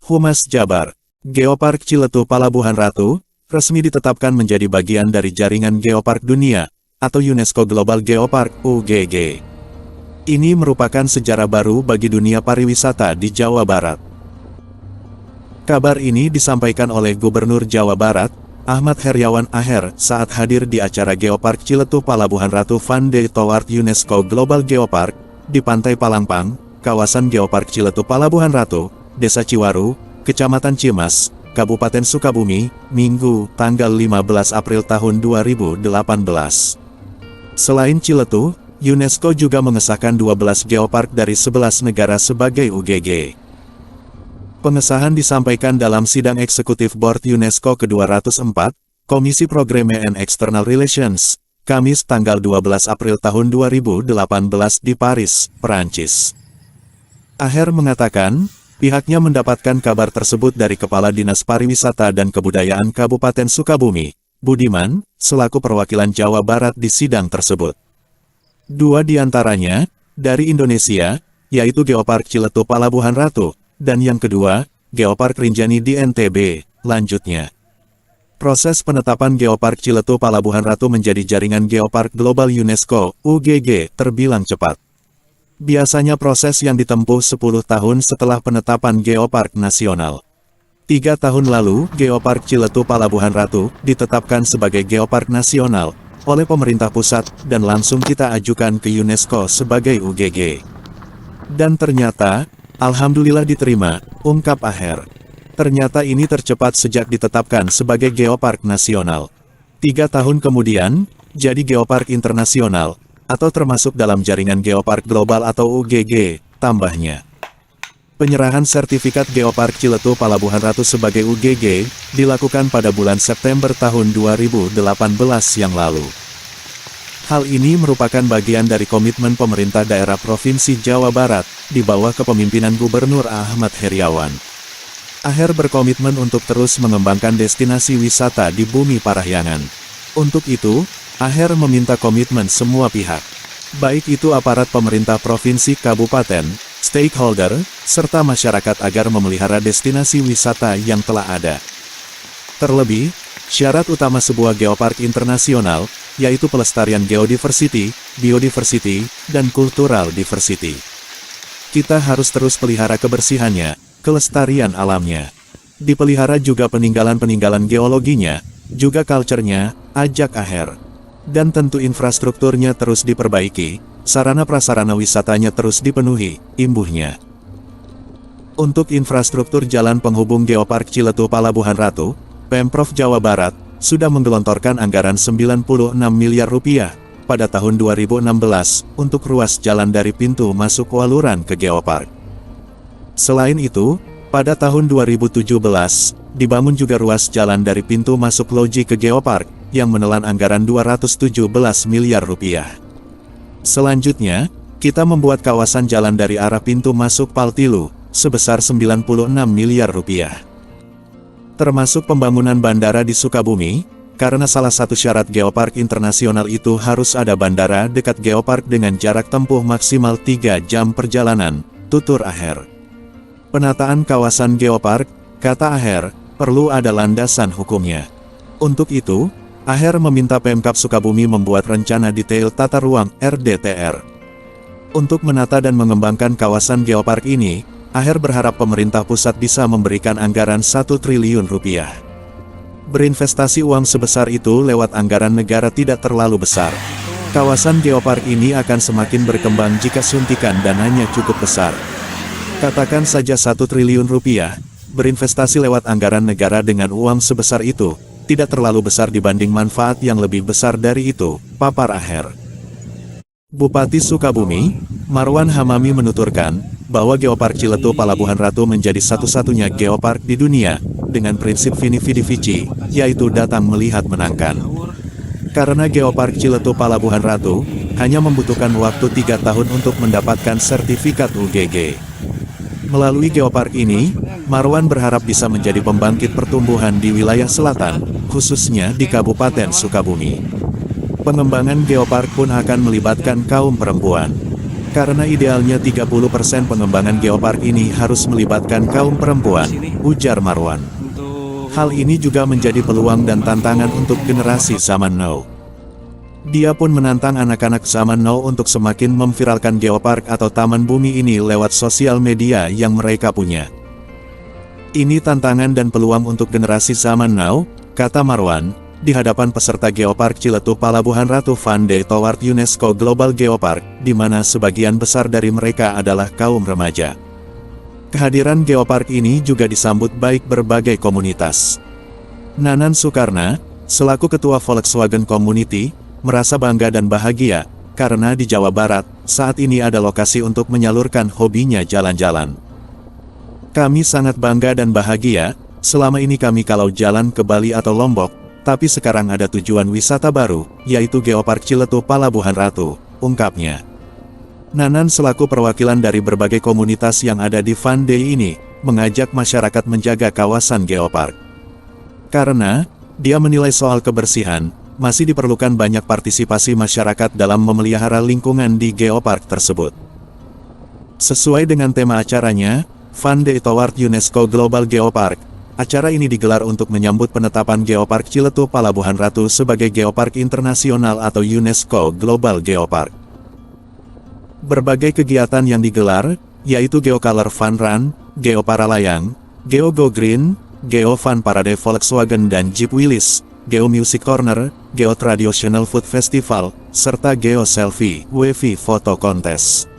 Humas Jabar, Geopark Ciletuh Palabuhan Ratu, resmi ditetapkan menjadi bagian dari Jaringan Geopark Dunia, atau UNESCO Global Geopark (UGG). Ini merupakan sejarah baru bagi dunia pariwisata di Jawa Barat. Kabar ini disampaikan oleh Gubernur Jawa Barat, Ahmad Heriawan Aher, saat hadir di acara Geopark Ciletuh Palabuhan Ratu Fun Day Toward UNESCO Global Geopark, di Pantai Palangpang, kawasan Geopark Ciletuh Palabuhan Ratu, Desa Ciwaru, Kecamatan Cimas, Kabupaten Sukabumi, Minggu, tanggal 15 April tahun 2018. Selain Ciletuh, UNESCO juga mengesahkan 12 geopark dari 11 negara sebagai UGG. Pengesahan disampaikan dalam Sidang Eksekutif Board UNESCO ke-204, Komisi Program and External Relations, Kamis tanggal 12 April tahun 2018 di Paris, Perancis. Aher mengatakan, pihaknya mendapatkan kabar tersebut dari Kepala Dinas Pariwisata dan Kebudayaan Kabupaten Sukabumi, Budiman, selaku perwakilan Jawa Barat di sidang tersebut. 2 diantaranya, dari Indonesia, yaitu Geopark Ciletuh Palabuhan Ratu, dan yang kedua, Geopark Rinjani di NTB, lanjutnya. Proses penetapan Geopark Ciletuh Palabuhan Ratu menjadi Jaringan Geopark Global UNESCO, UGG, terbilang cepat. Biasanya proses yang ditempuh 10 tahun setelah penetapan Geopark Nasional. 3 tahun lalu, Geopark Ciletuh Palabuhan Ratu ditetapkan sebagai Geopark Nasional oleh pemerintah pusat dan langsung kita ajukan ke UNESCO sebagai UGG. Dan ternyata, alhamdulillah diterima, ungkap Aher. Ternyata ini tercepat sejak ditetapkan sebagai Geopark Nasional. 3 tahun kemudian, jadi Geopark Internasional, atau termasuk dalam Jaringan Geopark Global atau UGG, tambahnya. Penyerahan sertifikat Geopark Ciletuh Palabuhan Ratu sebagai UGG, dilakukan pada bulan September tahun 2018 yang lalu. Hal ini merupakan bagian dari komitmen pemerintah daerah Provinsi Jawa Barat, di bawah kepemimpinan Gubernur Ahmad Heriawan. Aher berkomitmen untuk terus mengembangkan destinasi wisata di Bumi Parahyangan. Untuk itu, Aher meminta komitmen semua pihak, baik itu aparat pemerintah provinsi kabupaten, stakeholder, serta masyarakat agar memelihara destinasi wisata yang telah ada. Terlebih, syarat utama sebuah geopark internasional, yaitu pelestarian geodiversity, biodiversity, dan cultural diversity. Kita harus terus pelihara kebersihannya, kelestarian alamnya. Dipelihara juga peninggalan-peninggalan geologinya, juga culture-nya, ajak Aher. Dan tentu infrastrukturnya terus diperbaiki, sarana prasarana wisatanya terus dipenuhi, imbuhnya. Untuk infrastruktur jalan penghubung Geopark Ciletuh Palabuhan Ratu, Pemprov Jawa Barat sudah menggelontorkan anggaran 96 miliar rupiah pada tahun 2016 untuk ruas jalan dari pintu masuk Waluran ke Geopark. Selain itu, pada tahun 2017, dibangun juga ruas jalan dari pintu masuk Loji ke Geopark, yang menelan anggaran 217 miliar rupiah. Selanjutnya, kita membuat kawasan jalan dari arah pintu masuk Paltilu, sebesar 96 miliar rupiah. Termasuk pembangunan bandara di Sukabumi, karena salah satu syarat Geopark Internasional itu harus ada bandara dekat Geopark dengan jarak tempuh maksimal 3 jam perjalanan, tutur Aher. Penataan kawasan Geopark, kata Aher, perlu ada landasan hukumnya. Untuk itu, Aher meminta Pemkab Sukabumi membuat rencana detail tata ruang (RDTR). Untuk menata dan mengembangkan kawasan Geopark ini, Aher berharap pemerintah pusat bisa memberikan anggaran 1 triliun rupiah. Berinvestasi uang sebesar itu lewat anggaran negara tidak terlalu besar. Kawasan Geopark ini akan semakin berkembang jika suntikan dananya cukup besar. Katakan saja 1 triliun rupiah, berinvestasi lewat anggaran negara dengan uang sebesar itu, tidak terlalu besar dibanding manfaat yang lebih besar dari itu, papar Aher. Bupati Sukabumi, Marwan Hamami menuturkan, bahwa Geopark Ciletuh Palabuhan Ratu menjadi satu-satunya geopark di dunia, dengan prinsip vini vidi vici, yaitu datang melihat menangkan. Karena Geopark Ciletuh Palabuhan Ratu, hanya membutuhkan waktu 3 tahun untuk mendapatkan sertifikat UGG. Melalui geopark ini, Marwan berharap bisa menjadi pembangkit pertumbuhan di wilayah selatan, khususnya di Kabupaten Sukabumi. Pengembangan geopark pun akan melibatkan kaum perempuan. Karena idealnya 30% pengembangan geopark ini harus melibatkan kaum perempuan, ujar Marwan. Hal ini juga menjadi peluang dan tantangan untuk generasi zaman now. Dia pun menantang anak-anak zaman now untuk semakin memviralkan geopark atau taman bumi ini lewat sosial media yang mereka punya. Ini tantangan dan peluang untuk generasi zaman now, kata Marwan, di hadapan peserta Geopark Ciletuh Palabuhan Ratu Fun Day Toward UNESCO Global Geopark, di mana sebagian besar dari mereka adalah kaum remaja. Kehadiran Geopark ini juga disambut baik berbagai komunitas. Nanan Soekarna, selaku Ketua Volkswagen Community, merasa bangga dan bahagia, karena di Jawa Barat, saat ini ada lokasi untuk menyalurkan hobinya jalan-jalan. Kami sangat bangga dan bahagia, selama ini kami kalau jalan ke Bali atau Lombok, tapi sekarang ada tujuan wisata baru, yaitu Geopark Ciletuh Palabuhan Ratu, ungkapnya. Nanan selaku perwakilan dari berbagai komunitas yang ada di Fun Day ini, mengajak masyarakat menjaga kawasan Geopark. Karena, dia menilai soal kebersihan, masih diperlukan banyak partisipasi masyarakat dalam memelihara lingkungan di Geopark tersebut. Sesuai dengan tema acaranya, Fun Day Toward UNESCO Global Geopark, acara ini digelar untuk menyambut penetapan Geopark Ciletuh Palabuhan Ratu sebagai Geopark Internasional atau UNESCO Global Geopark. Berbagai kegiatan yang digelar, yaitu Geocolor Fun Run, Geo Paralayang, Geo Go Green, Geo Fun Parade Volkswagen dan Jeep Willys, Geo Music Corner, Geo Traditional Food Festival, serta Geo Selfie, Wavy Photo Contest.